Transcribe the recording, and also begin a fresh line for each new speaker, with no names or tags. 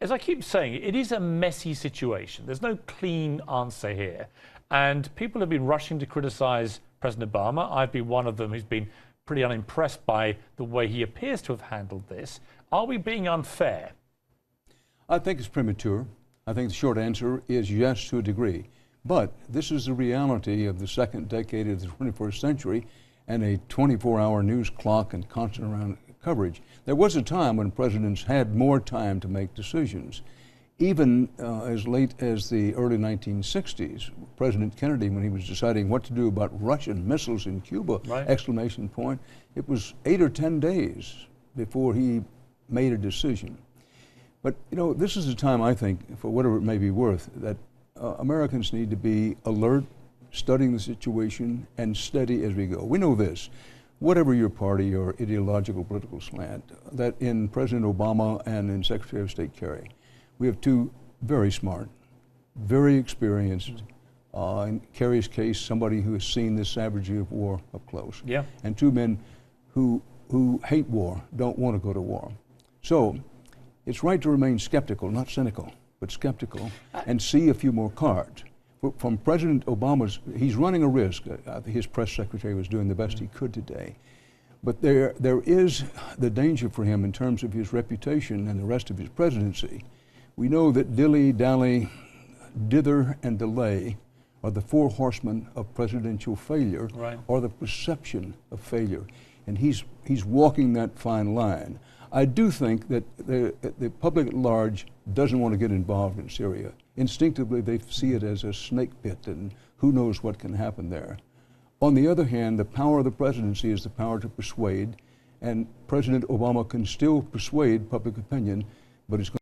as I keep saying, it is a messy situation. There's no clean answer here. And people have been rushing to criticize President Obama. I've been one of them who's been pretty unimpressed by the way he appears to have handled this. Are we being unfair?
I think it's premature. I think the short answer is yes to a degree. But this is the reality of the second decade of the 21st century and a 24-hour news clock and constant around coverage. There was a time when presidents had more time to make decisions. Even as late as the early 1960s, President Kennedy, when he was deciding what to do about Russian missiles in Cuba,
right.
exclamation point, it was 8 or 10 days before he made a decision. But, you know, this is a time, I think, for whatever it may be worth, that Americans need to be alert, studying the situation, and steady as we go. We know this, whatever your party or ideological political slant, that in President Obama and in Secretary of State Kerry, we have two very smart, very experienced, in Kerry's case, somebody who has seen the savagery of war up close,
yeah.
and two men who hate war, don't want to go to war. So it's right to remain skeptical, not cynical, but skeptical, and see a few more cards. From President Obama's, he's running a risk. His press secretary was doing the best he could today. But there is the danger for him in terms of his reputation and the rest of his presidency. We know that dilly, dally, dither, and delay are the four horsemen of presidential failure,
right.
or the perception of failure. And he's walking that fine line. I do think that the public at large doesn't want to get involved in Syria. Instinctively, they see it as a snake pit, and who knows what can happen there. On the other hand, the power of the presidency is the power to persuade, and President Obama can still persuade public opinion, but it's going